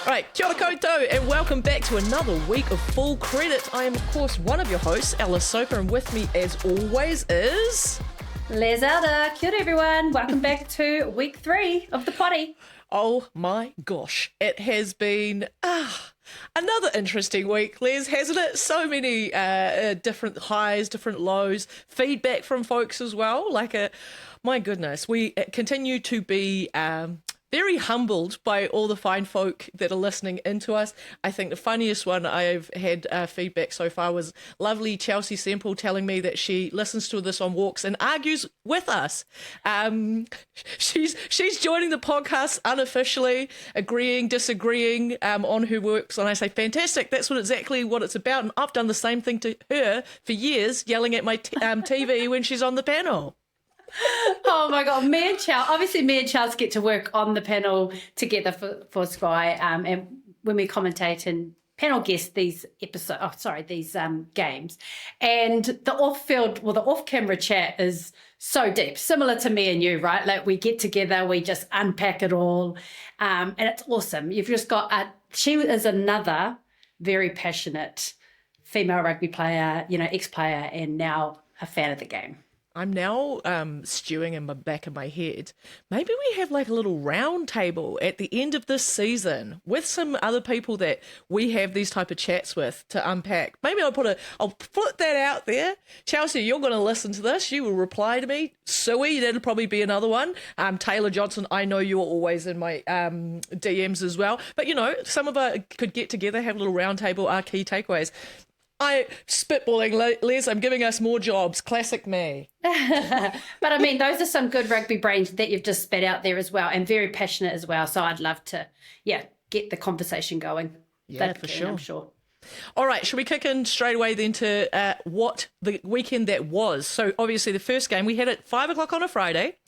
All right, kia ora koutou, and welcome back to another week of Full Credit. I am, of course, one of your hosts, Ella Soper, and with me, as always, is... Les Alda. Kia ora, everyone. Welcome back to week 3 of the potty. Oh my gosh, it has been another interesting week, Les, hasn't it? So many different highs, different lows, feedback from folks as well. My goodness, we continue to be... very humbled by all the fine folk that are listening into us. I think the funniest one I've had feedback so far was lovely Chelsea Semple telling me that she listens to this on walks and argues with us. She's joining the podcast unofficially, agreeing, disagreeing on her works. And I say, fantastic, that's exactly what it's about. And I've done the same thing to her for years, yelling at my TV when she's on the panel. Oh my God, me and Charles get to work on the panel together for Sky, and when we commentate and panel guest these games, and the off-camera chat is so deep, similar to me and you, right? Like we get together, we just unpack it all, and it's awesome. You've just got she is another very passionate female rugby player, ex-player, and now a fan of the game. I'm now stewing in the back of my head. Maybe we have like a little round table at the end of this season with some other people that we have these type of chats with to unpack. Maybe I'll put that out there. Chelsea, you're going to listen to this. You will reply to me. Suey, that'll probably be another one. Taylor Johnson, I know you're always in my DMs as well. But, some of us could get together, have a little round table, our key takeaways. Spitballing, Les, I'm giving us more jobs. Classic me. But I mean, those are some good rugby brains that you've just spat out there as well, and very passionate as well. So I'd love to, get the conversation going. Yeah, for sure. I'm sure. All right, should we kick in straight away then to what the weekend that was? So obviously the first game we had at 5 o'clock on a Friday.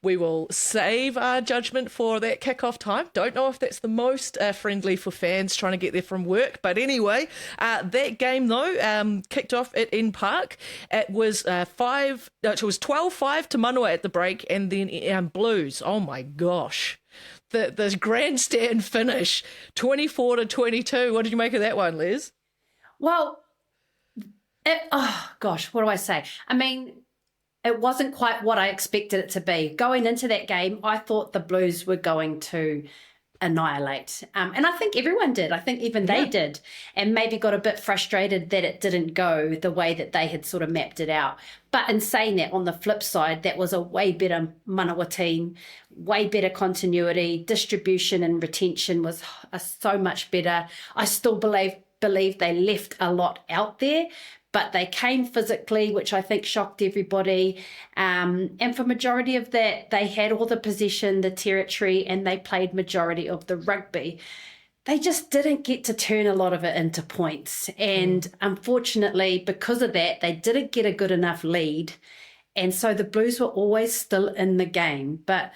We will save our judgment for that kickoff time. Don't know if that's the most friendly for fans trying to get there from work. But anyway, that game though kicked off at N Park. It was 12-5 to Manawa at the break, and then Blues. Oh my gosh. The grandstand finish, 24-22. What did you make of that one, Liz? Well, what do I say? I mean, it wasn't quite what I expected it to be. Going into that game, I thought the Blues were going to annihilate. And I think everyone did. I think even they did, and maybe got a bit frustrated that it didn't go the way that they had sort of mapped it out. But in saying that, on the flip side, that was a way better Manawa team, way better continuity, distribution and retention was so much better. I still believe they left a lot out there, but they came physically, which I think shocked everybody. And for majority of that, they had all the possession, the territory, and they played majority of the rugby. They just didn't get to turn a lot of it into points. And unfortunately, because of that, they didn't get a good enough lead. And so the Blues were always still in the game. But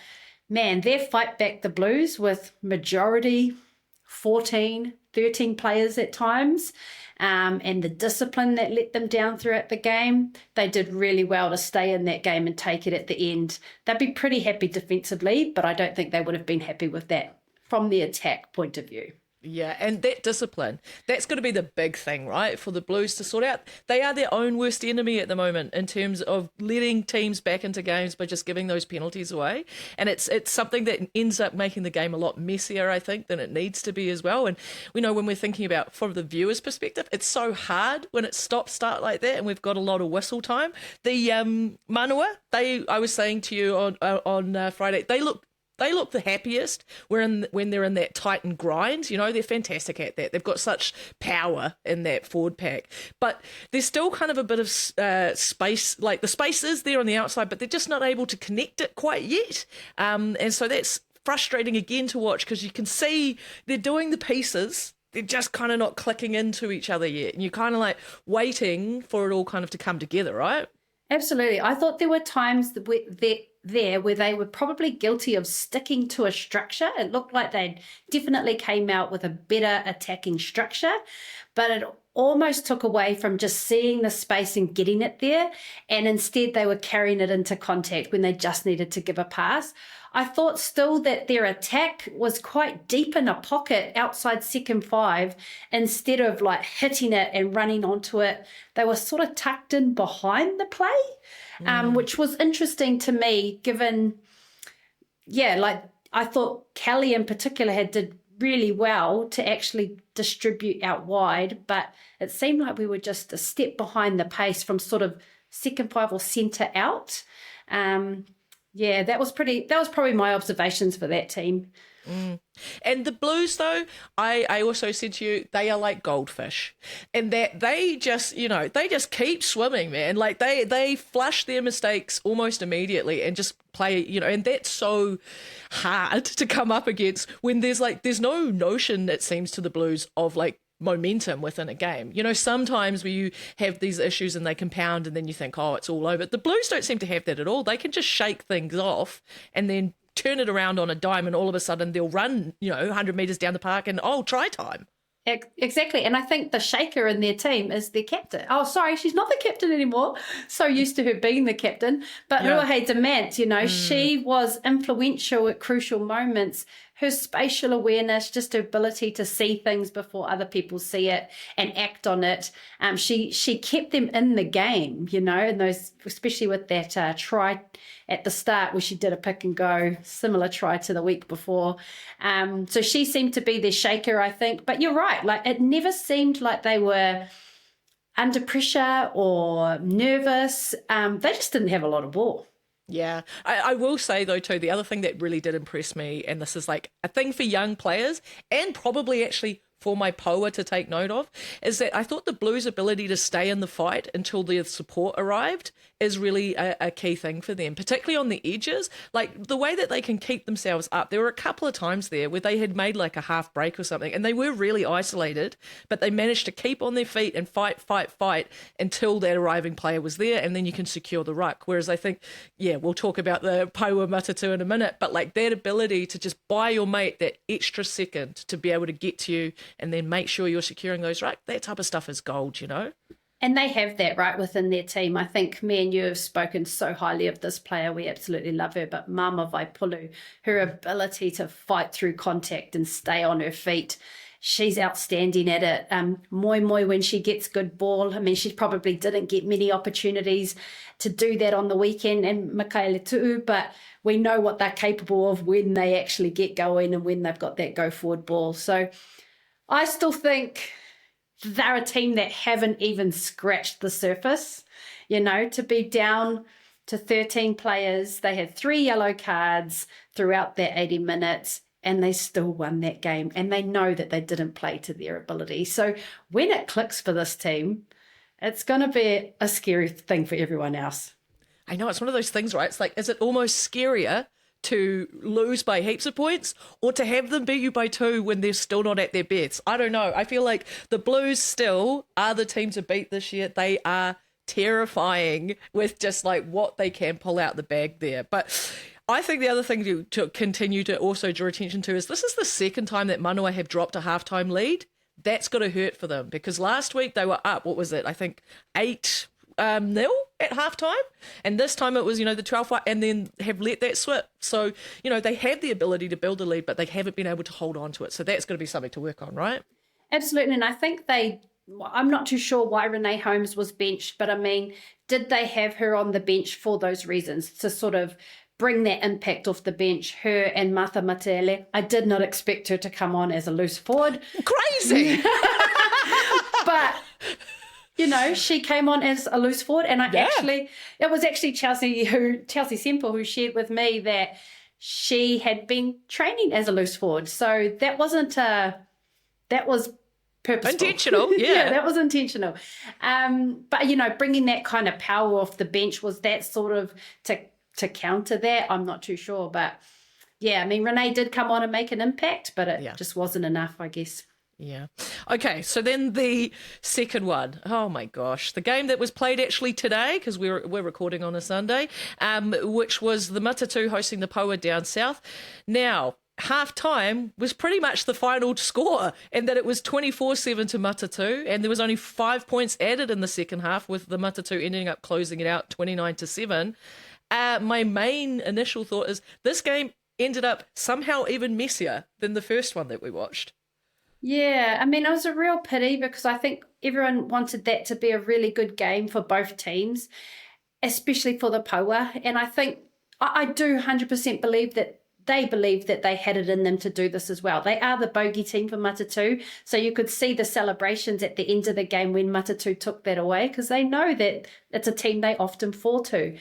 man, their fight back the Blues with majority 14, 13 players at times, and the discipline that let them down throughout the game, they did really well to stay in that game and take it at the end. They'd be pretty happy defensively, but I don't think they would have been happy with that from the attack point of view. Yeah, and that discipline, that's going to be the big thing, right, for the Blues to sort out. They are their own worst enemy at the moment in terms of letting teams back into games by just giving those penalties away. And it's something that ends up making the game a lot messier, I think, than it needs to be as well. And we know when we're thinking about from the viewer's perspective, it's so hard when it's stop-start like that and we've got a lot of whistle time. The Manawa, I was saying to you on Friday, they look the happiest when they're in that tight and grind. They're fantastic at that. They've got such power in that forward pack. But there's still kind of a bit of space, like the space is there on the outside, but they're just not able to connect it quite yet. And so that's frustrating again to watch because you can see they're doing the pieces. They're just kind of not clicking into each other yet. And you're kind of like waiting for it all kind of to come together, right? Absolutely. I thought there were times where they were probably guilty of sticking to a structure. It looked like they definitely came out with a better attacking structure, but almost took away from just seeing the space and getting it there. And instead they were carrying it into contact when they just needed to give a pass. I thought still that their attack was quite deep in a pocket outside second five. Instead of like hitting it and running onto it, they were sort of tucked in behind the play, which was interesting to me given, like I thought Kelly in particular did really well to actually distribute out wide, but it seemed like we were just a step behind the pace from sort of second five or centre out. That was probably my observations for that team. And the Blues, though, I also said to you, they are like goldfish, and that they just keep swimming, man. Like they flush their mistakes almost immediately and just play, and that's so hard to come up against when there's no notion, it seems, to the Blues of like momentum within a game. Sometimes where you have these issues and they compound and then you think, oh, it's all over. The Blues don't seem to have that at all. They can just shake things off and then turn it around on a dime, and all of a sudden they'll run, 100 metres down the park and, try time. Exactly. And I think the shaker in their team is their captain. Oh, sorry, she's not the captain anymore. So used to her being the captain. But Ruahei Demant, she was influential at crucial moments. Her spatial awareness, just her ability to see things before other people see it and act on it. She kept them in the game, and those, especially with that try at the start where she did a pick and go, similar try to the week before. So she seemed to be their shaker, I think. But you're right, like it never seemed like they were under pressure or nervous. They just didn't have a lot of ball. Yeah, I will say, though, too, the other thing that really did impress me, and this is like a thing for young players and probably actually for my POA to take note of, is that I thought the Blues' ability to stay in the fight until their support arrived is really a key thing for them, particularly on the edges. Like the way that they can keep themselves up. There were a couple of times there where they had made like a half break or something and they were really isolated, but they managed to keep on their feet and fight until that arriving player was there, and then you can secure the ruck. Whereas I think, we'll talk about the Paua Matatu in a minute, but like that ability to just buy your mate that extra second to be able to get to you and then make sure you're securing those ruck, that type of stuff is gold, And they have that right within their team. I think me and you have spoken so highly of this player. We absolutely love her. But Mama Vaipulu, her ability to fight through contact and stay on her feet, she's outstanding at it. Moi, when she gets good ball, I mean, she probably didn't get many opportunities to do that on the weekend, and Michaela too, but we know what they're capable of when they actually get going and when they've got that go forward ball. So I still think they're a team that haven't even scratched the surface, to be down to 13 players. They had 3 yellow cards throughout their 80 minutes and they still won that game. And they know that they didn't play to their ability. So when it clicks for this team, it's going to be a scary thing for everyone else. I know, it's one of those things, right? It's like, is it almost scarier to lose by heaps of points or to have them beat you by 2 when they're still not at their best? I don't know. I feel like the Blues still are the team to beat this year. They are terrifying with just like what they can pull out the bag there. But I think the other thing to continue to also draw attention to is this is the second time that Manawa have dropped a halftime lead. That's got to hurt for them because last week they were up, what was it? I think 8-0 at halftime, and this time it was the 12th, and then have let that slip. So they have the ability to build a lead, but they haven't been able to hold on to it. So that's going to be something to work on, right? Absolutely. And I think I'm not too sure why Renee Holmes was benched, but I mean, did they have her on the bench for those reasons, to sort of bring that impact off the bench, her and Martha Matele? I did not expect her to come on as a loose forward. Crazy! But she came on as a loose forward, and it was actually Chelsea Semple who shared with me that she had been training as a loose forward. So that was purposeful. Intentional, yeah. That was intentional. But bringing that kind of power off the bench, was that sort of to counter that? I'm not too sure, but I mean, Renee did come on and make an impact, but it just wasn't enough, I guess. Yeah. Okay, so then the second one. Oh my gosh. The game that was played actually today, because we're recording on a Sunday, which was the Matatu hosting the Paua down south. Now, half time was pretty much the final score, and that it was 24-7 to Matatu, and there was only 5 points added in the second half, with the Matatu ending up closing it out 29-7. My main initial thought is this game ended up somehow even messier than the first one that we watched. Yeah, I mean, it was a real pity because I think everyone wanted that to be a really good game for both teams, especially for the Paua. And I think I do 100% believe that they had it in them to do this as well. They are the bogey team for Matatu, so you could see the celebrations at the end of the game when Matatu took that away, because they know that it's a team they often fall to.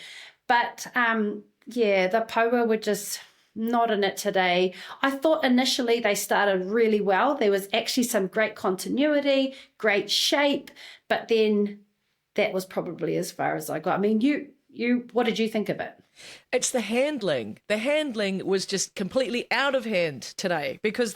But yeah, the Paua were just not in it today. I thought initially they started really well. There was actually some great continuity, great shape, but then that was probably as far as I got. I mean, you, what did you think of it? It's the handling. The handling was just completely out of hand today, because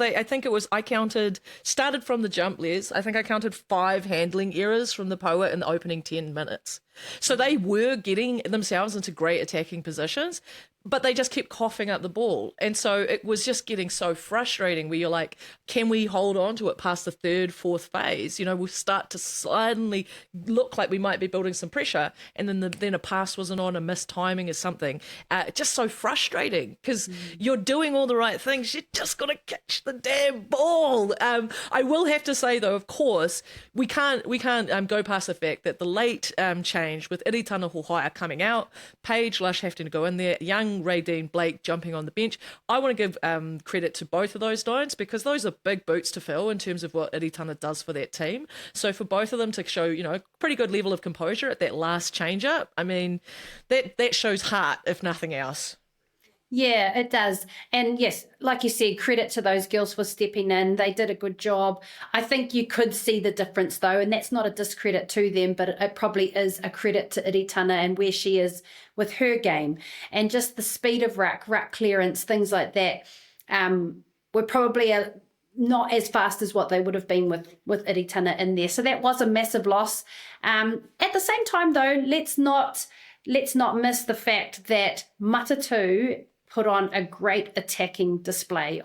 started from the jump, Les. I think I counted 5 handling errors from the Paua in the opening 10 minutes. So they were getting themselves into great attacking positions, but they just kept coughing up the ball. And so it was just getting so frustrating, where you're like, can we hold on to it past the third, fourth phase? You know, we'll start to suddenly look like we might be building some pressure, and then a pass wasn't on, a missed timing or something. Just so frustrating, because you're doing all the right things. You just got to catch the damn ball. I will have to say, though, of course, we can't go past the fact that the late change with Iritana Hohaia coming out, Paige Lush having to go in there, young Ray Dean Blake jumping on the bench. I want to give credit to both of those Dons, because those are big boots to fill in terms of what Iritana does for that team. So for both of them to show, pretty good level of composure at that last change up, I mean, that shows heart, if nothing else. Yeah, it does. And yes, like you said, credit to those girls for stepping in. They did a good job. I think you could see the difference, though, and that's not a discredit to them, but it probably is a credit to Iritana and where she is with her game. And just the speed of ruck clearance, things like that, were probably not as fast as what they would have been with Iritana in there. So that was a massive loss. At the same time, though, let's not miss the fact that Matatu put on a great attacking display.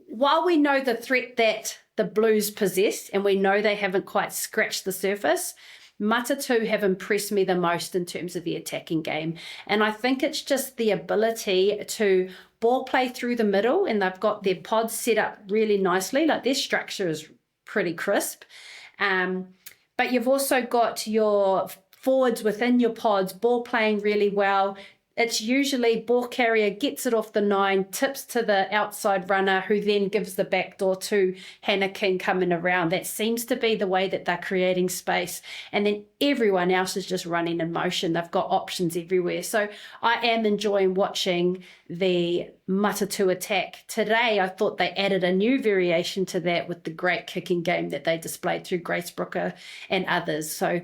While we know the threat that the Blues possess, and we know they haven't quite scratched the surface, Matatu have impressed me the most in terms of the attacking game. And I think it's just the ability to ball play through the middle, and they've got their pods set up really nicely. Like, their structure is pretty crisp. But you've also got your forwards within your pods ball playing really well. It's usually ball carrier gets it off the 9, tips to the outside runner, who then gives the backdoor to Hannah King coming around. That seems to be the way that they're creating space. And then everyone else is just running in motion. They've got options everywhere. So I am enjoying watching the Matatu attack. Today, I thought they added a new variation to that with the great kicking game that they displayed through Grace Brooker and others. So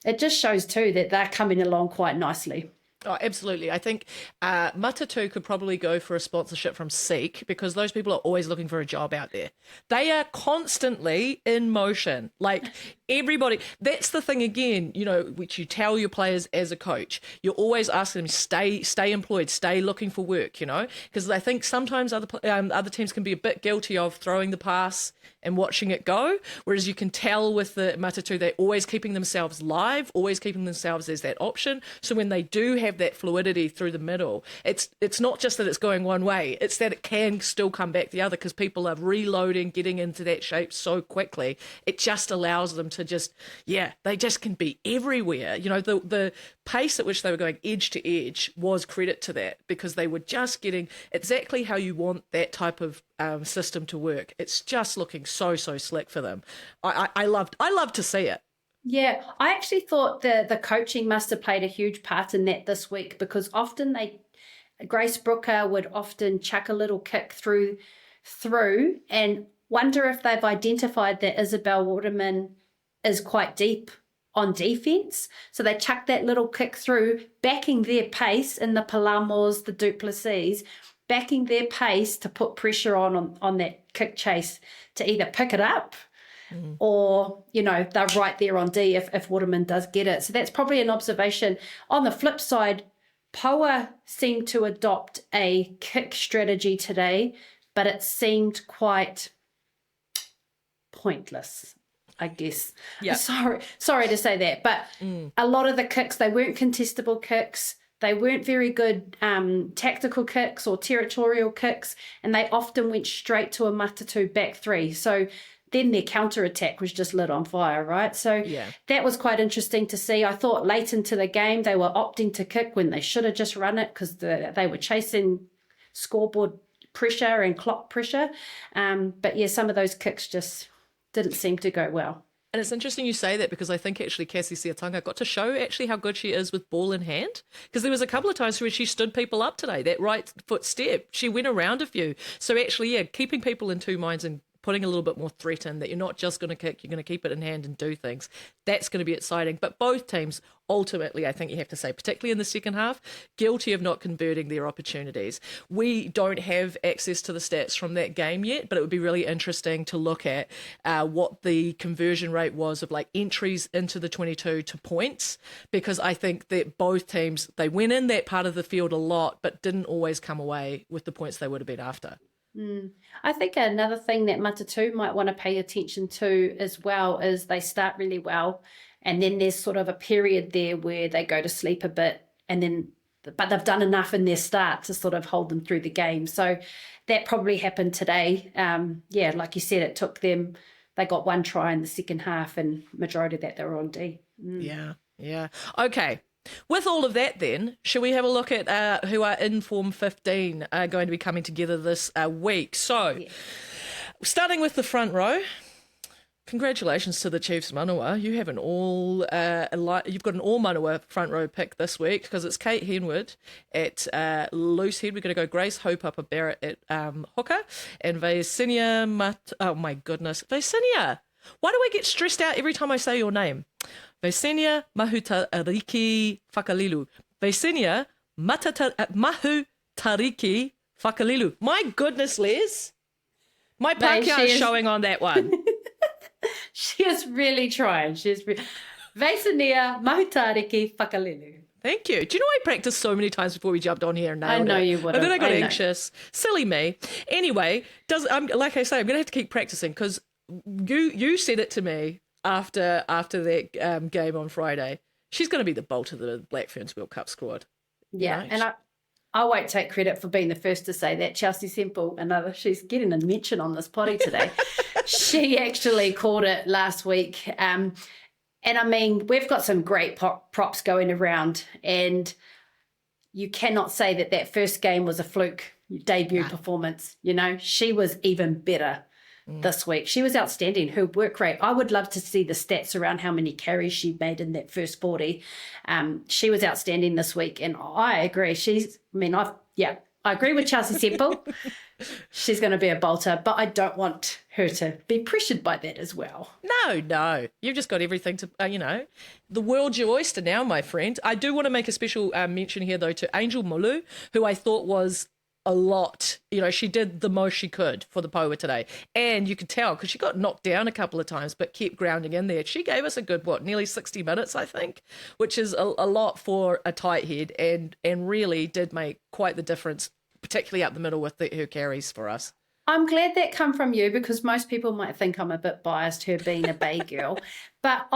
it just shows too that they're coming along quite nicely. Oh, absolutely. I think Matatu could probably go for a sponsorship from Seek, because those people are always looking for a job out there. They are constantly in motion. Like, everybody, that's the thing again, which you tell your players as a coach. You're always asking them, stay employed, stay looking for work, because I think sometimes other teams can be a bit guilty of throwing the pass and watching it go, whereas you can tell with the Matatu, they're always keeping themselves live, always keeping themselves as that option. So when they do have that fluidity through the middle, it's not just that it's going one way, it's that it can still come back the other, because people are reloading, getting into that shape so quickly. It just allows them to they just can be everywhere. The pace at which they were going edge to edge was credit to that, because they were just getting exactly how you want that type of system to work. It's just looking so slick for them. I loved to see it. Yeah, I actually thought the coaching must have played a huge part in that this week, because often Grace Brooker would often chuck a little kick through and wonder if they've identified that Isabel Waterman is quite deep on defense. So they chuck that little kick through, backing their pace in the Palamos, the Duplessis, backing their pace to put pressure on that kick chase to either pick it up or, they're right there on D if Waterman does get it. So that's probably an observation. On the flip side, Poa seemed to adopt a kick strategy today, but it seemed quite pointless, I guess. Yeah. Sorry to say that, but a lot of the kicks, they weren't contestable kicks. They weren't very good tactical kicks or territorial kicks, and they often went straight to a matatu back three. So then their counter-attack was just lit on fire, right? So that was quite interesting to see. I thought late into the game, they were opting to kick when they should have just run it because they were chasing scoreboard pressure and clock pressure. But yeah, some of those kicks just didn't seem to go well. And it's interesting you say that because I think actually Cassie Siatanga got to show actually how good she is with ball in hand, because there was a couple of times where she stood people up today, that right foot step. She went around a few. So actually, yeah, keeping people in two minds and putting a little bit more threat in, that you're not just going to kick, you're going to keep it in hand and do things. That's going to be exciting. But both teams, ultimately, I think you have to say, particularly in the second half, guilty of not converting their opportunities. We don't have access to the stats from that game yet, but it would be really interesting to look at what the conversion rate was of like entries into the 22 to points, because I think that both teams, they went in that part of the field a lot, but didn't always come away with the points they would have been after. I think another thing that Matatu might want to pay attention to as well is they start really well, and then there's sort of a period there where they go to sleep a bit, and then but they've done enough in their start to sort of hold them through the game. So that probably happened today. Yeah, like you said, it took them, they got one try in the second half, and majority of that they were on D. Yeah. Okay. With all of that then, shall we have a look at who are in Form 15 are going to be coming together this week? So, starting with the front row, congratulations to the Chiefs Manawa. You have you've got an all Manawa front row pick this week, because it's Kate Henwood at loose head. We're going to go Grace Hopapa Barrett at hooker, and Vaisinia oh my goodness, Vaisinia. Why do I get stressed out every time I say your name? Vaisinia Mahutariki Whakalilu. Vaisinia Mahutariki Whakalilu. My goodness, Les. My Pākehā is showing on that one. She is really trying. Vaisinia Mahutariki Whakalilu. Thank you. Do you know I practiced so many times before we jumped on here and nailed it? I know you would. And then I got anxious. Silly me. Anyway, like I say, I'm going to have to keep practicing, because you said it to me after that game on Friday. She's going to be the bolt of the Black Ferns World Cup squad. Yeah, and I won't take credit for being the first to say that. Chelsea Semple, she's getting a mention on this potty today. She actually called it last week. And I mean, we've got some great props going around, and you cannot say that first game was a fluke debut performance. You know, she was even better this week. She was outstanding. Her work rate, I would love to see the stats around how many carries she made in that first 40. She was outstanding this week, and I agree. I agree with Chelsea Semple. She's going to be a bolter, but I don't want her to be pressured by that as well. No. You've just got everything to, the world's your oyster now, my friend. I do want to make a special mention here, though, to Angel Mulu, who I thought was a lot. She did the most she could for the Poa today. And you could tell, because she got knocked down a couple of times, but kept grounding in there. She gave us a good, nearly 60 minutes, I think, which is a lot for a tight head, and really did make quite the difference, particularly up the middle with her carries for us. I'm glad that come from you, because most people might think I'm a bit biased, her being a Bay girl. But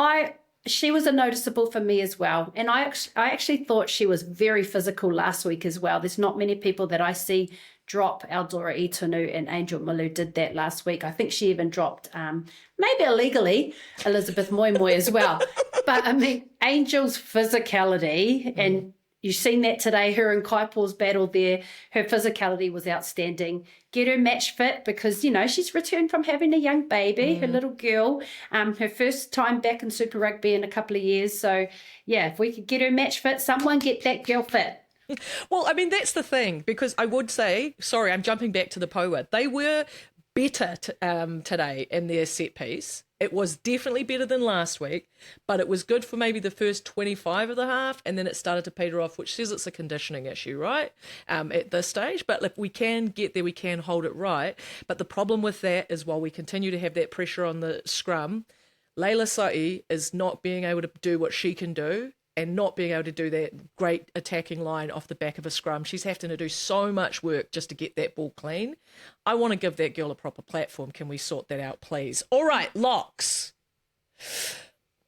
she was a noticeable for me as well. And I actually thought she was very physical last week as well. There's not many people that I see drop Eldora Itunu, and Angel Malu did that last week. I think she even dropped, maybe illegally, Elizabeth Moy as well. But I mean, Angel's physicality, and you've seen that today, her and Kaipo's battle there. Her physicality was outstanding. Get her match fit, because, she's returned from having a young baby, her little girl, her first time back in Super Rugby in a couple of years. So, yeah, if we could get her match fit, someone get that girl fit. Well, I mean, that's the thing, because I would say, sorry, I'm jumping back to the Poa. They were better today in their set piece. It was definitely better than last week, but it was good for maybe the first 25 of the half, and then it started to peter off, which says it's a conditioning issue, right, at this stage. But if we can get there, we can hold it right. But the problem with that is, while we continue to have that pressure on the scrum, Layla Sa'i is not being able to do what she can do and not being able to do that great attacking line off the back of a scrum. She's having to do so much work just to get that ball clean. I want to give that girl a proper platform. Can we sort that out, please? All right, locks.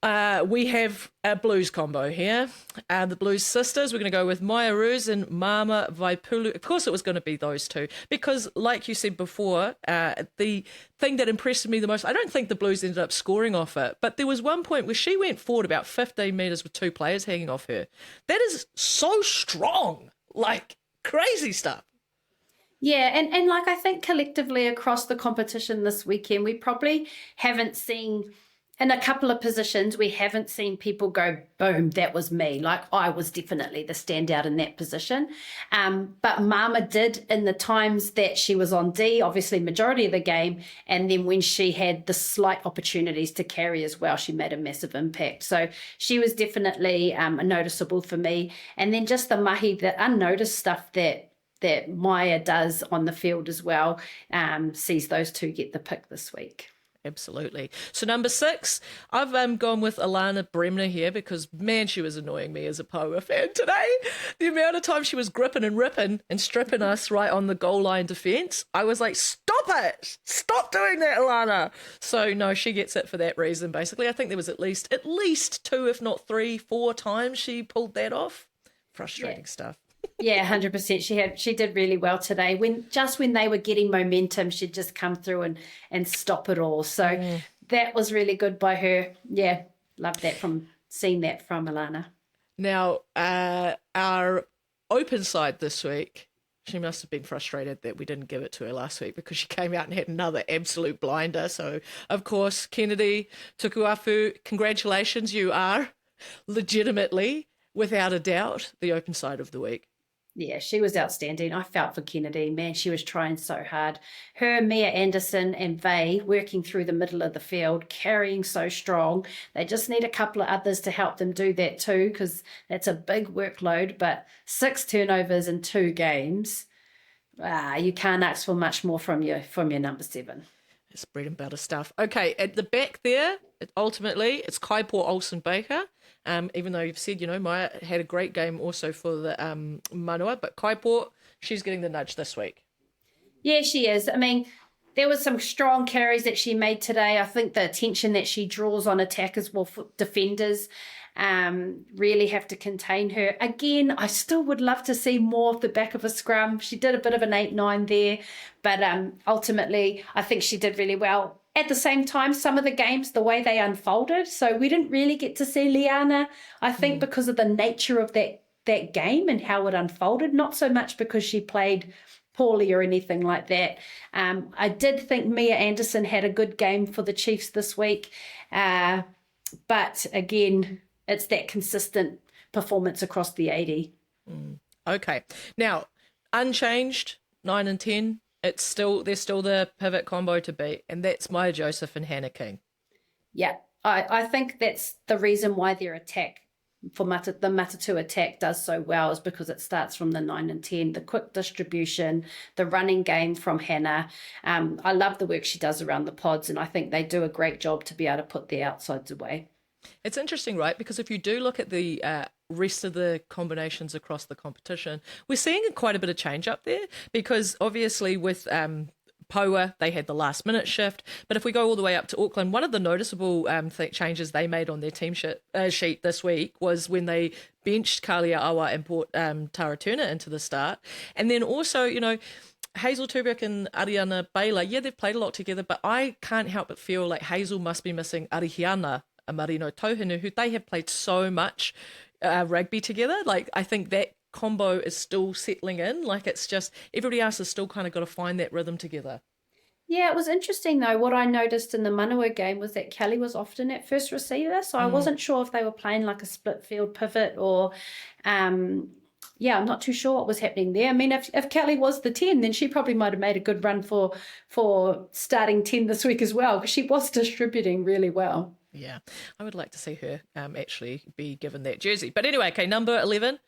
We have a Blues combo here. The Blues sisters, we're going to go with Maya Ruse and Mama Vaipulu. Of course it was going to be those two because, like you said before, the thing that impressed me the most, I don't think the Blues ended up scoring off it, but there was one point where she went forward about 15 metres with two players hanging off her. That is so strong, like crazy stuff. Yeah, and like I think collectively across the competition this weekend, we probably haven't seen, in a couple of positions, we haven't seen people go, boom, that was me. Like I was definitely the standout in that position. But Mama did in the times that she was on D, obviously majority of the game. And then when she had the slight opportunities to carry as well, she made a massive impact. So she was definitely noticeable for me. And then just the mahi, the unnoticed stuff that Maya does on the field as well, sees those two get the pick this week. Absolutely. So number 6, I've gone with Alana Bremner here because, man, she was annoying me as a Poa fan today. The amount of time she was gripping and ripping and stripping us right on the goal line defence, I was like, stop it! Stop doing that, Alana! So, no, she gets it for that reason, basically. I think there was at least 2, if not 3, 4 times she pulled that off. Frustrating stuff. Yeah, 100%. She did really well today. When they were getting momentum, she'd just come through and stop it all. So that was really good by her. Yeah, love that seeing that from Alana. Now, our open side this week, she must have been frustrated that we didn't give it to her last week because she came out and had another absolute blinder. So, of course, Kennedy Tukuafu, congratulations, you are legitimately, without a doubt, the open side of the week. Yeah, she was outstanding. I felt for Kennedy. Man, she was trying so hard. Her, Mia Anderson, and Vay working through the middle of the field, carrying so strong. They just need a couple of others to help them do that too, because that's a big workload. But 6 turnovers in 2 games, you can't ask for much more from your number 7. It's bread and butter stuff. Okay, at the back there, ultimately, it's Kaipo Olsen-Baker. Even though you've said, Maya had a great game also for the Manua, but Kaipo, she's getting the nudge this week. Yeah, she is. I mean, there was some strong carries that she made today. I think the attention that she draws on attackers, defenders, really have to contain her. Again, I still would love to see more of the back of a scrum. She did a bit of an 8-9 there, but ultimately, I think she did really well. At the same time, some of the games, the way they unfolded, so we didn't really get to see Liana, I think, because of the nature of that game and how it unfolded, not so much because she played poorly or anything like that. I did think Mia Anderson had a good game for the Chiefs this week, but again, it's that consistent performance across the 80. Okay. Now, unchanged, 9 and 10. There's still the pivot combo to beat, and that's Maya Joseph and Hannah King. Yeah, I think that's the reason why their attack for the Matatu attack does so well, is because it starts from the 9 and 10, the quick distribution, the running game from Hannah. I love the work she does around the pods, and I think they do a great job to be able to put the outsides away. It's interesting, right? Because if you do look at the rest of the combinations across the competition, we're seeing quite a bit of change up there, because obviously with Poa, they had the last minute shift. But if we go all the way up to Auckland, one of the noticeable changes they made on their team sheet this week was when they benched Kalia Awa and brought Tara Turner into the start. And then also, Hazel Turbek and Ariana Baylor, yeah, they've played a lot together, but I can't help but feel like Hazel must be missing Arihiana Marino Tauhinu, who they have played so much rugby together. Like, I think that combo is still settling in. Like, it's just everybody else has still kind of got to find that rhythm together. Yeah, it was interesting though. What I noticed in the Manua game was that Kelly was often at first receiver, so I wasn't sure if they were playing like a split field pivot or I'm not too sure what was happening there. I mean, if Kelly was the 10, then she probably might have made a good run for starting 10 this week as well, because she was distributing really well. Yeah, I would like to see her actually be given that jersey. But anyway, okay, number 11.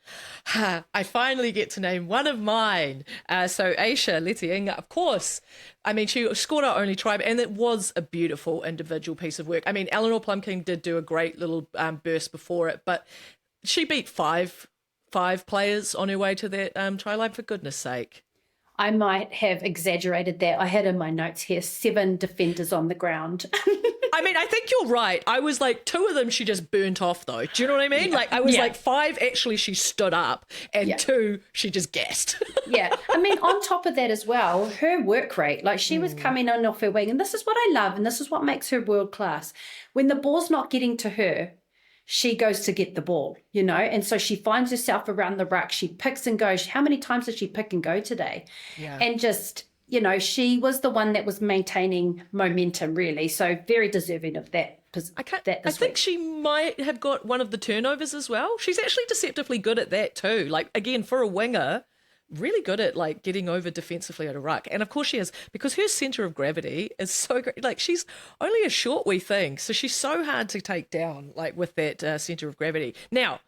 I finally get to name one of mine. So Aisha Letienga, of course. I mean, she scored our only try, and it was a beautiful individual piece of work. I mean, Eleanor Plumkin did do a great little burst before it, but She beat five players on her way to that try line, for goodness sake. I might have exaggerated that. I had in my notes here 7 defenders on the ground. I mean, I think you're right. I was like, 2 of them she just burnt off, though. Do you know what I mean? Like, I was like 5 actually she stood up, and 2 she just gassed. Yeah. I mean, on top of that as well, her work rate, like she was coming on off her wing, and this is what I love, and this is what makes her world class. When the ball's not getting to her, she goes to get the ball, you know, and so she finds herself around the ruck. She picks and goes. How many times did she pick and go today? Yeah. And just, you know, she was the one that was maintaining momentum, really. So very deserving of that. I think she might have got one of the turnovers as well. She's actually deceptively good at that too. Like, again, for a winger, really good at like getting over defensively at a ruck. And of course she is, because her centre of gravity is so great. Like, she's only a short wee thing, so she's so hard to take down, like with that centre of gravity. Now,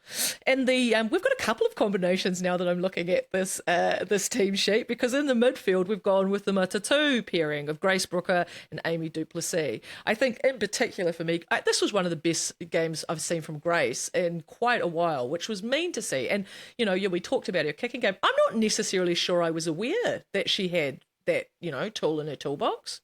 in the we've got a couple of combinations now that I'm looking at this team sheet, because in the midfield we've gone with the Matatu pairing of Grace Brooker and Amy Duplessis. I think in particular for me, this was one of the best games I've seen from Grace in quite a while, which was mean to see. And, you know, we talked about her kicking game. I'm not necessarily sure I was aware that she had that, you know, tool in her toolbox.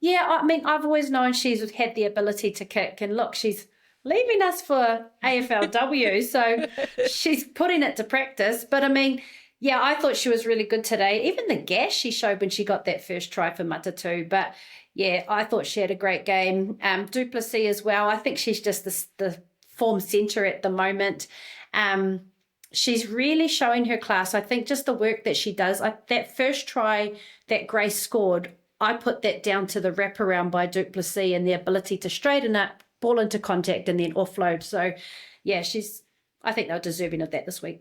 Yeah, I mean, I've always known she's had the ability to kick, and look, she's leaving us for AFLW, so she's putting it to practice. But I mean, yeah, I thought she was really good today. Even the gas she showed when she got that first try for Matatu. But yeah, I thought she had a great game. Duplessis as well. I think she's just the form centre at the moment. She's really showing her class. I think just the work that she does. That first try that Grace scored, I put that down to the wraparound by Duplessis and the ability to straighten up, ball into contact, and then offload. So, yeah, I think they're deserving of that this week.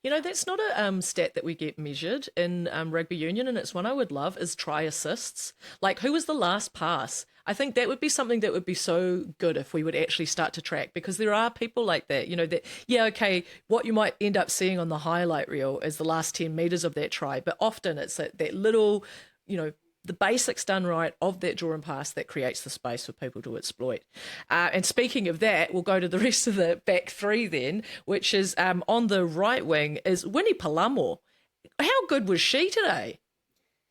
You know, that's not a stat that we get measured in rugby union, and it's one I would love, is try assists. Like, who was the last pass? I think that would be something that would be so good if we would actually start to track, because there are people like that, you know, that, yeah, okay, what you might end up seeing on the highlight reel is the last 10 metres of that try, but often it's that little, you know, the basics done right of that draw and pass that creates the space for people to exploit. And speaking of that, we'll go to the rest of the back three then, which is on the right wing is Winnie Palamo. How good was she today?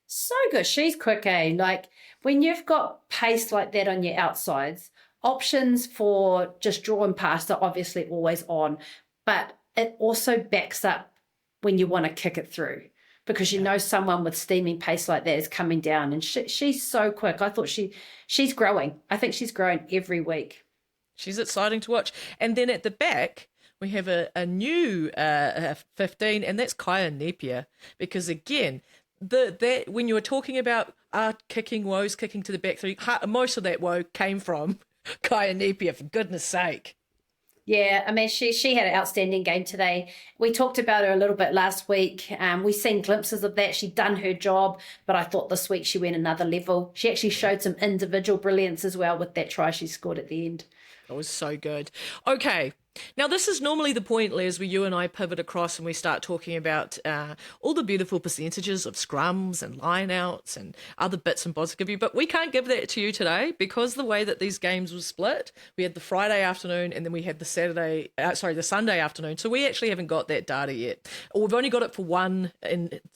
So good. She's quick, eh? Like, when you've got pace like that on your outsides, options for just draw and pass are obviously always on, but it also backs up when you want to kick it through, because you know someone with steaming pace like that is coming down, and she's so quick. I thought she's growing. I think she's growing every week. She's exciting to watch. And then at the back, we have a new 15, and that's Kaya Napier, because again, that when you were talking about kicking woes, kicking to the back three, most of that woe came from Kaya Napier, for goodness sake. Yeah, I mean, she had an outstanding game today. We talked about her a little bit last week. We've seen glimpses of that. She'd done her job, but I thought this week she went another level. She actually showed some individual brilliance as well with that try she scored at the end. That was so good. Okay. Now, this is normally the point, Les, where you and I pivot across and we start talking about all the beautiful percentages of scrums and lineouts and other bits and bobs to give you. But we can't give that to you today, because the way that these games were split, we had the Friday afternoon and then we had the the Sunday afternoon. So we actually haven't got that data yet. Or we've only got it for one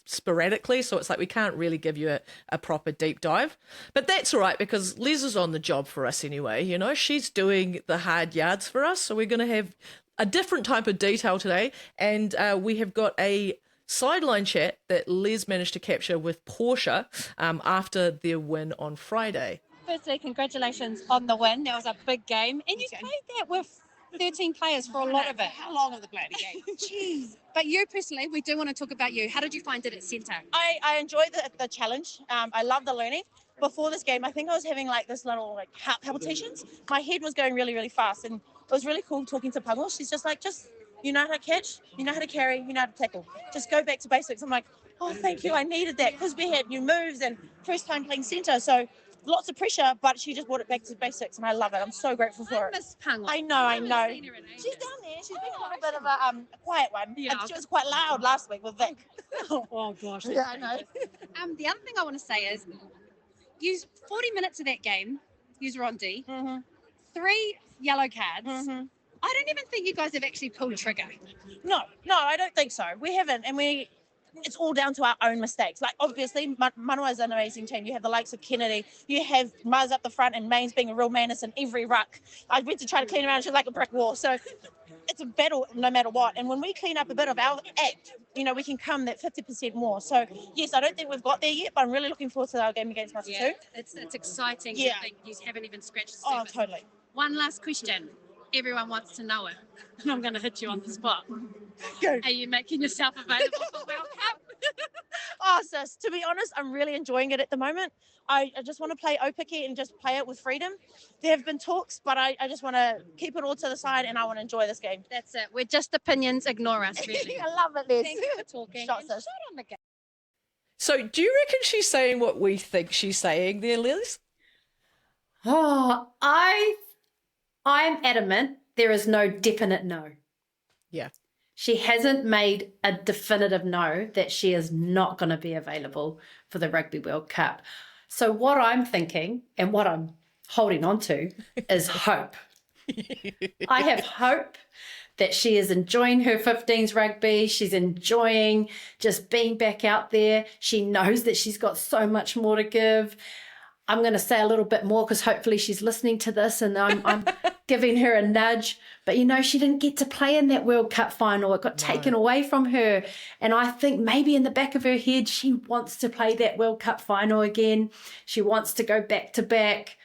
sporadically. So it's like we can't really give you a proper deep dive. But that's all right, because Liz is on the job for us anyway. You know, she's doing the hard yards for us. So we're going to have a different type of detail today, and we have got a sideline chat that Les managed to capture with Portia after their win on Friday. Firstly, congratulations on the win. That was a big game, and you played that with 13 players for a lot of it. How long have they played the game? Jeez. But you personally, we do want to talk about you. How did you find it at centre? I enjoyed the challenge. I love the learning. Before this game, I think I was having like this little like heart palpitations. My head was going really, really fast, and it was really cool talking to Pungle. She's just like, you know how to catch, you know how to carry, you know how to tackle. Just go back to basics. I'm like, oh, thank you. I needed that, because we had new moves and first time playing centre, so lots of pressure, but she just brought it back to basics, and I love it. I'm so grateful for it. Miss Pungle. I know. She's down there. She's been a little bit of a quiet one. Yeah. And she was quite loud last week with Vic. Oh gosh. Yeah, I know. The other thing I want to say is, use 40 minutes of that game. Use were on D. Mm-hmm. 3 yellow cards. Mm-hmm. I don't even think you guys have actually pulled trigger. No, I don't think so. We haven't, and it's all down to our own mistakes. Like, obviously, Manawa is an amazing team. You have the likes of Kennedy. You have Mars up the front, and Maine's being a real menace in every ruck. I went to try to clean around, she's like a brick wall. So it's a battle no matter what. And when we clean up a bit of our act, we can come that 50% more. So, yes, I don't think we've got there yet, but I'm really looking forward to our game against Muscle too. It's exciting Yeah. to think you haven't even scratched the Oh, surface. totally. One last question. Everyone wants to know it. And I'm going to hit you on the spot. Go. Are you making yourself available for World Cup? Oh, sis, to be honest, I'm really enjoying it at the moment. I just want to play Opiki and just play it with freedom. There have been talks, but I just want to keep it all to the side and I want to enjoy this game. That's it. We're just opinions. Ignore us, really. I love it, Les. Thank you for talking. Shot, And sis. shot on the game. So do you reckon she's saying what we think she's saying there, Liz? Oh, I'm adamant there is no definite no. Yeah. She hasn't made a definitive no that she is not going to be available for the Rugby World Cup. So what I'm thinking and what I'm holding on to is hope. I have hope that she is enjoying her 15s rugby. She's enjoying just being back out there. She knows that she's got so much more to give. I'm going to say a little bit more because hopefully she's listening to this and I'm giving her a nudge. But, she didn't get to play in that World Cup final. It got taken away from her. And I think maybe in the back of her head, she wants to play that World Cup final again. She wants to go back to back.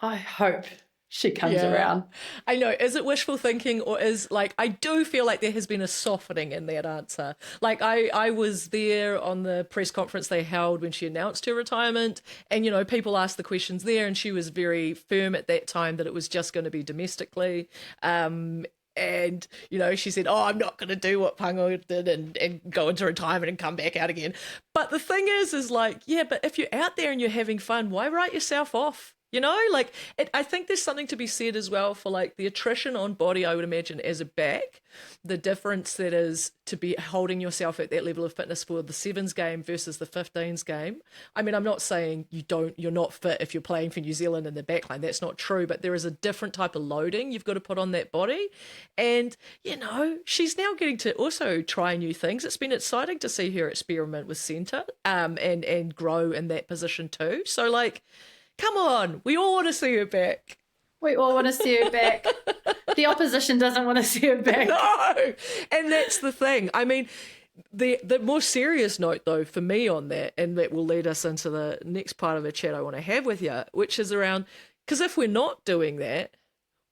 I hope she comes around. I know. Is it wishful thinking or I do feel like there has been a softening in that answer. Like I was there on the press conference they held when she announced her retirement and, people asked the questions there and she was very firm at that time that it was just going to be domestically. And, she said, I'm not going to do what Pango did and go into retirement and come back out again. But the thing is but if you're out there and you're having fun, why write yourself off? I think there's something to be said as well for the attrition on body, I would imagine, as a back, the difference that is to be holding yourself at that level of fitness for the 7s game versus the 15s game. I mean, I'm not saying you're not fit if you're playing for New Zealand in the backline. That's not true, but there is a different type of loading you've got to put on that body. And, she's now getting to also try new things. It's been exciting to see her experiment with centre and grow in that position too. So, come on, we all want to see her back. We all want to see her back. The opposition doesn't want to see her back. No, and that's the thing. I mean, the more serious note, though, for me on that, and that will lead us into the next part of the chat I want to have with you, which is around, because if we're not doing that,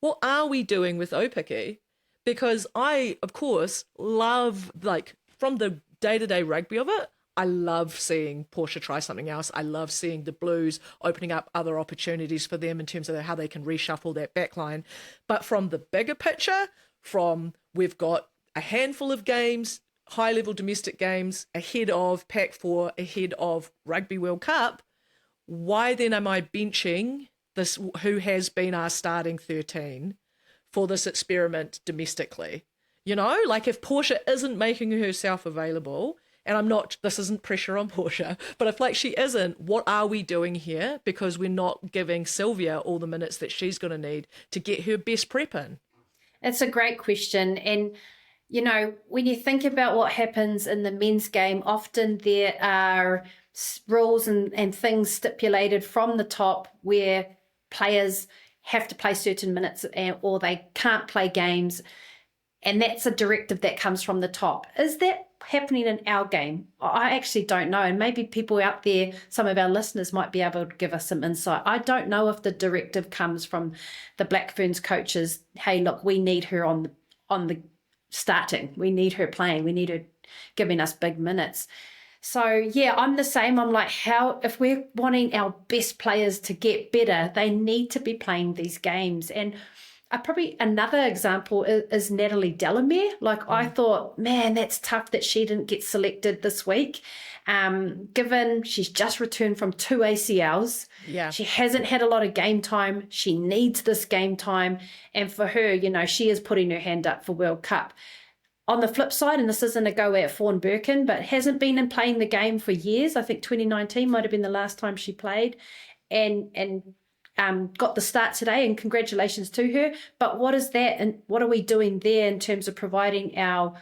what are we doing with Opiki? Because I, of course, love, from the day-to-day rugby of it, I love seeing Portia try something else. I love seeing the Blues opening up other opportunities for them in terms of how they can reshuffle that backline. But from the bigger picture, we've got a handful of games, high-level domestic games, ahead of Pac 4, ahead of Rugby World Cup, why then am I benching this, who has been our starting 13, for this experiment domestically? If Portia isn't making herself available, and this isn't pressure on Portia, but if she isn't, what are we doing here? Because we're not giving Sylvia all the minutes that she's going to need to get her best prep in. It's a great question. And, when you think about what happens in the men's game, often there are rules and things stipulated from the top where players have to play certain minutes or they can't play games. And that's a directive that comes from the top. Is that happening in our game? I actually don't know. And maybe people out there, some of our listeners might be able to give us some insight. I don't know if the directive comes from the Black Ferns coaches. Hey, look, we need her on the starting. We need her playing. We need her giving us big minutes. So, yeah, I'm the same. I'm like, if we're wanting our best players to get better, they need to be playing these games. And probably another example is Natalie Delamere. I thought, man, that's tough that she didn't get selected this week. Given she's just returned from 2 ACLs. Yeah. She hasn't had a lot of game time. She needs this game time. And for her, she is putting her hand up for World Cup. On the flip side, and this isn't a go at Fawn Birkin, but hasn't been in playing the game for years. I think 2019 might have been the last time she played. And got the start today, and congratulations to her. But what is that, and what are we doing there in terms of providing our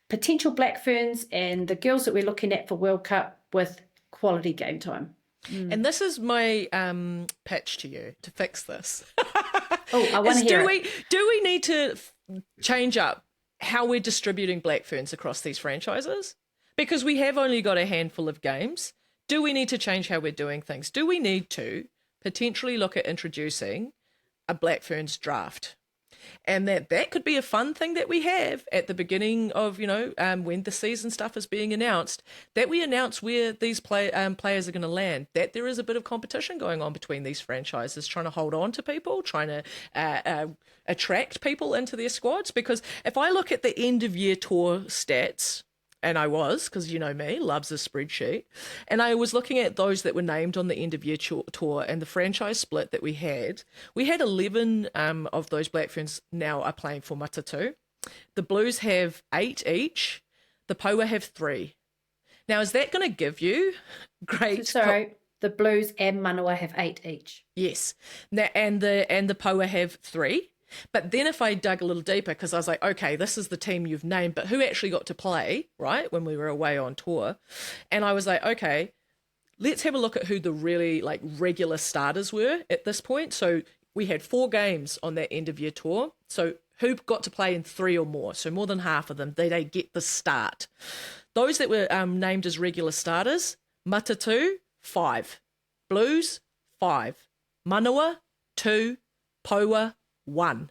potential Black Ferns and the girls that we're looking at for World Cup with quality game time? And this is my pitch to you to fix this. Oh, I want to hear it. Do we need to change up how we're distributing Black Ferns across these franchises? Because we have only got a handful of games. Do we need to change how we're doing things? Do we need to potentially look at introducing a Black Ferns draft? And that could be a fun thing that we have at the beginning of, when the season stuff is being announced, that we announce where these players are going to land, that there is a bit of competition going on between these franchises, trying to hold on to people, trying to attract people into their squads. Because if I look at the end of year tour stats, and I was, because you know me, loves a spreadsheet. And I was looking at those that were named on the end of year tour and the franchise split that we had. We had 11 of those Black Ferns now are playing for Matatu. The Blues have 8 each. The Poa have 3. Now, is that going to give you great... So the Blues and Manawa have 8 each. Yes. Now, and the Poa have 3. But then if I dug a little deeper, because I was like, okay, this is the team you've named, but who actually got to play, right, when we were away on tour? And I was like, okay, let's have a look at who the really regular starters were at this point. So we had 4 games on that end of year tour. So who got to play in 3 or more? So more than half of them, they get the start. Those that were named as regular starters, Matatu, 5. Blues, 5. Manawa, 2. Poa, 1.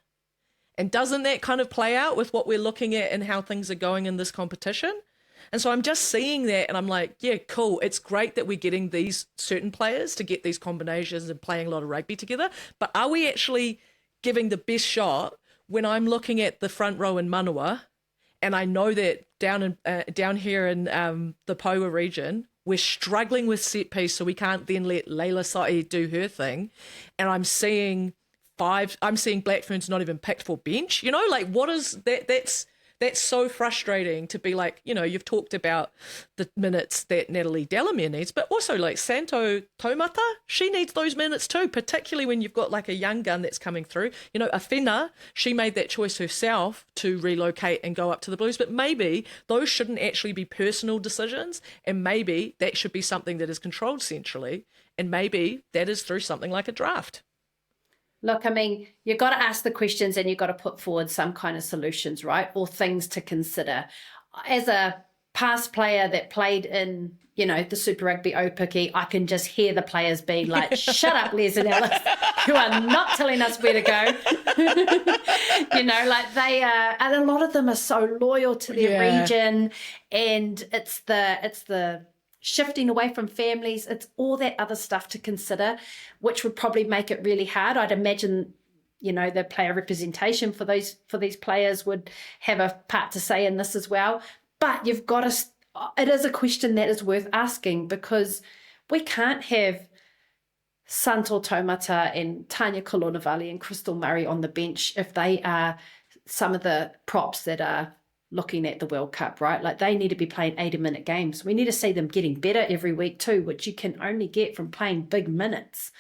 And doesn't that kind of play out with what we're looking at and how things are going in this competition? And so I'm just seeing that and I'm like, yeah, cool. It's great that we're getting these certain players to get these combinations and playing a lot of rugby together. But are we actually giving the best shot when I'm looking at the front row in Manawa and I know that down here in the Poa region, we're struggling with set piece, so we can't then let Leila Sa'i do her thing. And I'm seeing Black Ferns not even picked for bench. What is that? That's so frustrating to be like, you've talked about the minutes that Natalie Delamere needs, but also Santo Taumata, she needs those minutes too, particularly when you've got a young gun that's coming through. Afena, she made that choice herself to relocate and go up to the Blues, but maybe those shouldn't actually be personal decisions, and maybe that should be something that is controlled centrally, and maybe that is through something like a draft. Look, I mean, you've got to ask the questions and you've got to put forward some kind of solutions, right? Or things to consider. As a past player that played in, the Super Rugby Opiki, I can just hear the players being like, shut up, Les and Alice. You are not telling us where to go. They are, and a lot of them are so loyal to their region, and it's the shifting away from families, it's all that other stuff to consider, which would probably make it really hard. I'd imagine, the player representation for these players would have a part to say in this as well. But you've got to, it is a question that is worth asking, because we can't have Santo Taumata and Tanya Kolonavali and Crystal Murray on the bench if they are some of the props that are looking at the World Cup, right? They need to be playing 80-minute games. We need to see them getting better every week too, which you can only get from playing big minutes.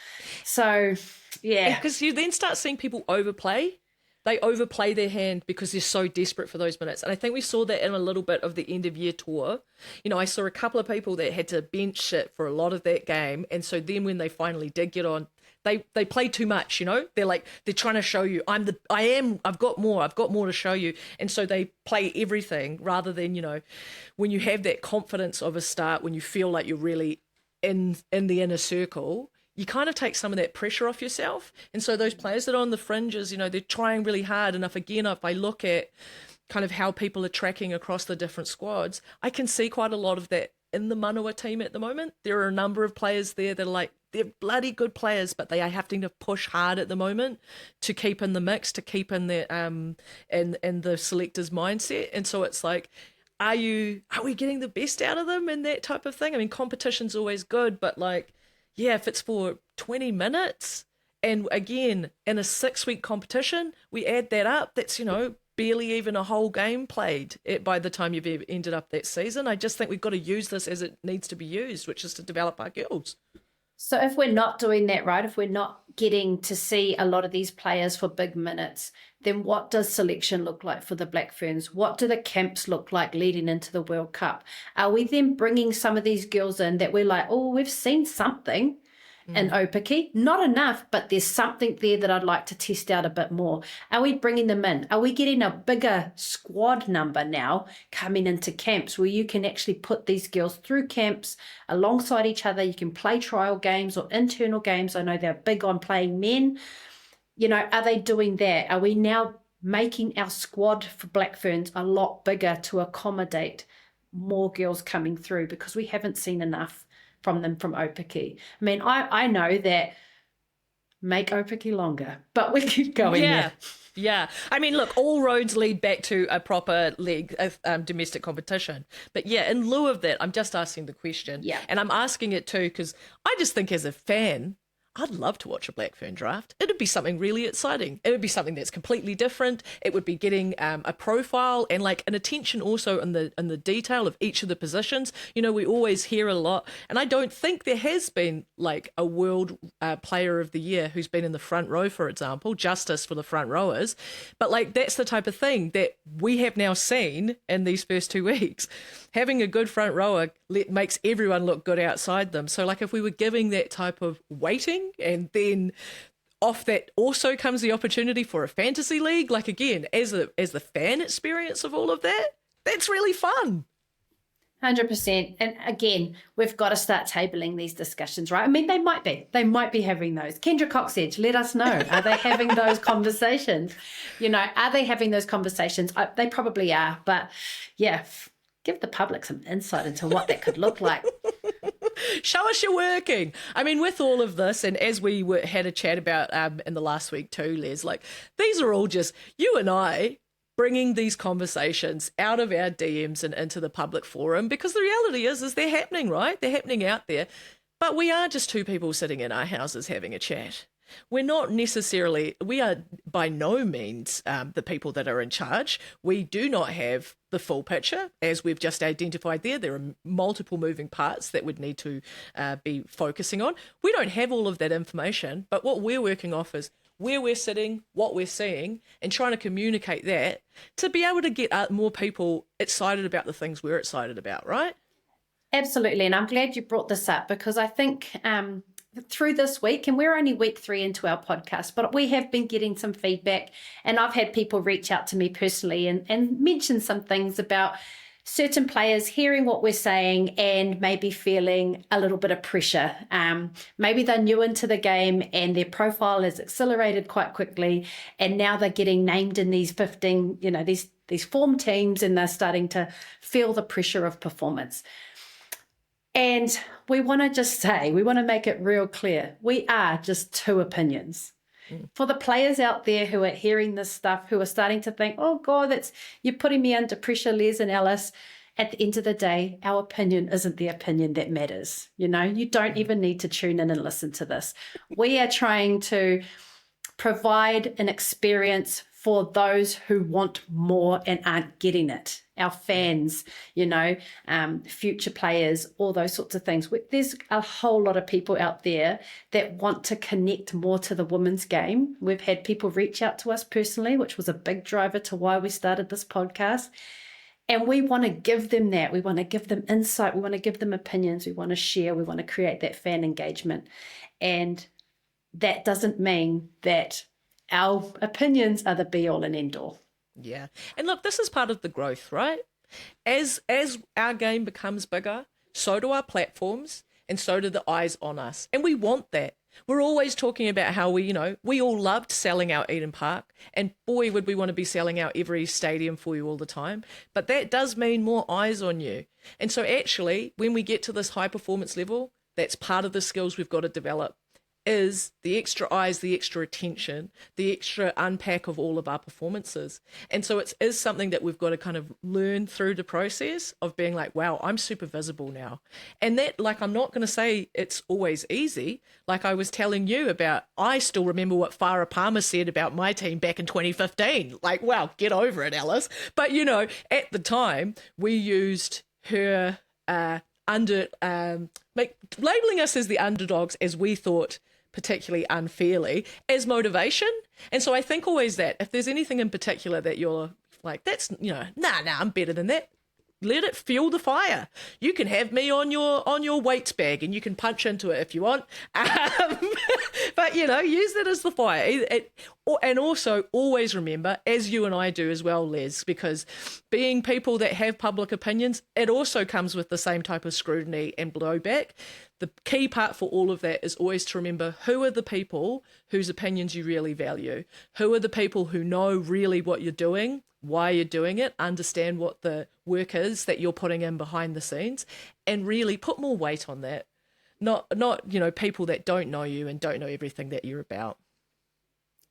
So, yeah. Because you then start seeing people overplay. They overplay their hand because they're so desperate for those minutes. And I think we saw that in a little bit of the end of year tour. I saw a couple of people that had to bench it for a lot of that game. And so then when they finally did get on, they play too much, they're trying to show you I've got more to show you. And so they play everything rather than, when you have that confidence of a start, when you feel like you're really in the inner circle, you kind of take some of that pressure off yourself. And so those players that are on the fringes, they're trying really hard. And if I look at kind of how people are tracking across the different squads, I can see quite a lot of that in the Manawa team at the moment. There are a number of players there that are they're bloody good players, but they are having to push hard at the moment to keep in the mix, to keep in the in the selector's mindset. And so it's like, are we getting the best out of them and that type of thing? I mean, competition's always good, but if it's for 20 minutes, and again, in a 6-week competition, we add that up, that's, barely even a whole game played by the time you've ended up that season. I just think we've got to use this as it needs to be used, which is to develop our girls. So if we're not doing that right, if we're not getting to see a lot of these players for big minutes, then what does selection look like for the Black Ferns? What do the camps look like leading into the World Cup? Are we then bringing some of these girls in that we're like, oh, we've seen something in Opaki? Not enough, but there's something there that I'd like to test out a bit more. Are we bringing them in? Are we getting a bigger squad number now coming into camps where you can actually put these girls through camps alongside each other? You can play trial games or internal games. I know they're big on playing men. You know, are they doing that? Are we now making our squad for Black Ferns a lot bigger to accommodate more girls coming through, because we haven't seen enough from them from Opaki? I mean, I know that make Opaki longer, but we keep going there. Yeah. I mean, look, all roads lead back to a proper league, domestic competition. But yeah, in lieu of that, I'm just asking the question. Yeah. And I'm asking it too because I just think as a fan, I'd love to watch a Black Fern draft. It'd be something really exciting. It would be something that's completely different. It would be getting a profile and like an attention also in the detail of each of the positions. You know, we always hear a lot, and I don't think there has been like a world player of the year who's been in the front row, for example, justice for the front rowers. But like that's the type of thing that we have now seen in these first 2 weeks. Having a good front rower makes everyone look good outside them. So like if we were giving that type of weighting, and then off that also comes the opportunity for a fantasy league, like again, as the fan experience of all of that, that's really fun. 100%. And again, we've got to start tabling these discussions, right? I mean, they might be having those. Kendra Coxedge, let us know. Are they having those conversations? You know, are they having those conversations? They probably are. But yeah, give the public some insight into what that could look like. Show us you're working. I mean, with all of this, and as we had a chat about in the last week too, Les, like these are all just you and I bringing these conversations out of our DMs and into the public forum, because the reality is they're happening, right? They're happening out there. But we are just two people sitting in our houses having a chat. We are by no means the people that are in charge. We do not have the full picture, as we've just identified there. There are multiple moving parts that would need to be focusing on. We don't have all of that information, but what we're working off is where we're sitting, what we're seeing, and trying to communicate that to be able to get more people excited about the things we're excited about, right? Absolutely. And I'm glad you brought this up, because I think through this week, and we're only week 3 into our podcast, but we have been getting some feedback, and I've had people reach out to me personally and mention some things about certain players hearing what we're saying and maybe feeling a little bit of pressure. Maybe they're new into the game and their profile has accelerated quite quickly, and now they're getting named in these 15, you know, these form teams, and they're starting to feel the pressure of performance. And we want to just say, we want to make it real clear, we are just two opinions. For the players out there who are hearing this stuff, who are starting to think, oh God, you're putting me under pressure, Les and Alice. At the end of the day, our opinion isn't the opinion that matters. You know, you don't even need to tune in and listen to this. We are trying to provide an experience for those who want more and aren't getting it. Our fans, you know, future players, all those sorts of things. There's a whole lot of people out there that want to connect more to the women's game. We've had people reach out to us personally, which was a big driver to why we started this podcast. And we want to give them that. We want to give them insight. We want to give them opinions. We want to share. We want to create that fan engagement. And that doesn't mean that our opinions are the be all and end all. Yeah. And look, this is part of the growth, right? As our game becomes bigger, so do our platforms, and so do the eyes on us. And we want that. We're always talking about how we all loved selling out Eden Park, and boy, would we want to be selling out every stadium for you all the time. But that does mean more eyes on you. And so actually, when we get to this high performance level, that's part of the skills we've got to develop, is the extra eyes, the extra attention, the extra unpack of all of our performances. And so it is something that we've got to kind of learn through the process of being like, wow, I'm super visible now. And that, like, I'm not going to say it's always easy. Like I was telling you about, I still remember what Farah Palmer said about my team back in 2015. Like, wow, get over it, Alice. But, you know, at the time, we used her labeling us as the underdogs, as we thought particularly unfairly, as motivation. And so I think always that if there's anything in particular that you're like, that's, I'm better than that, let it fuel the fire. You can have me on your weights bag and you can punch into it if you want. But, use that as the fire. And also always remember, as you and I do as well, Les, because being people that have public opinions, it also comes with the same type of scrutiny and blowback. The key part for all of that is always to remember who are the people whose opinions you really value. Who are the people who know really what you're doing, why you're doing it, understand what the work is that you're putting in behind the scenes, and really put more weight on that. Not people that don't know you and don't know everything that you're about.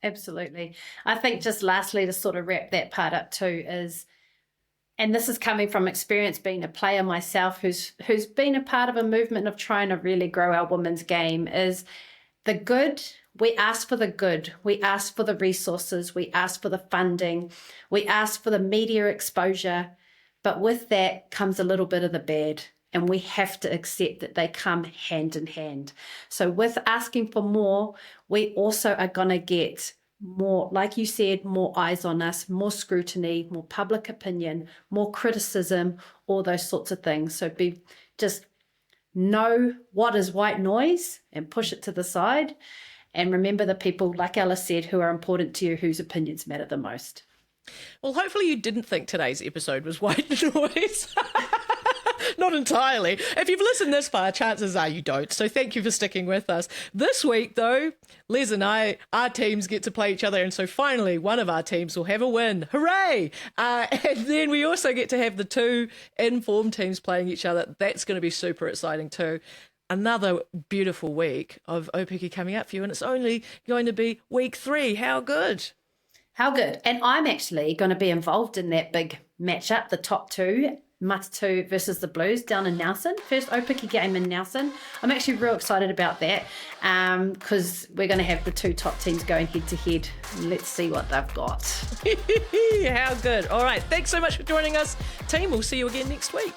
Absolutely. I think just lastly, to sort of wrap that part up too, is, and this is coming from experience being a player myself who's been a part of a movement of trying to really grow our women's game, is the good. We ask for the good. We ask for the resources. We ask for the funding. We ask for the media exposure. But with that comes a little bit of the bad. And we have to accept that they come hand in hand. So with asking for more, we also are going to get more, like you said, more eyes on us, more scrutiny, more public opinion, more criticism, all those sorts of things. So just know what is white noise and push it to the side. And remember the people, like Ella said, who are important to you, whose opinions matter the most. Well, hopefully you didn't think today's episode was white noise. Not entirely. If you've listened this far, chances are you don't. So thank you for sticking with us. This week, though, Les and I, our teams get to play each other. And so finally, one of our teams will have a win. Hooray! And then we also get to have the two informed teams playing each other. That's going to be super exciting too. Another beautiful week of Opiki coming up for you. And it's only going to be week 3. How good? How good. And I'm actually going to be involved in that big matchup, the top two. Matatu versus the Blues down in Nelson. First Opiki game in Nelson. I'm actually real excited about that because we're going to have the two top teams going head to head. Let's see what they've got. How good. All right. Thanks so much for joining us, team. We'll see you again next week.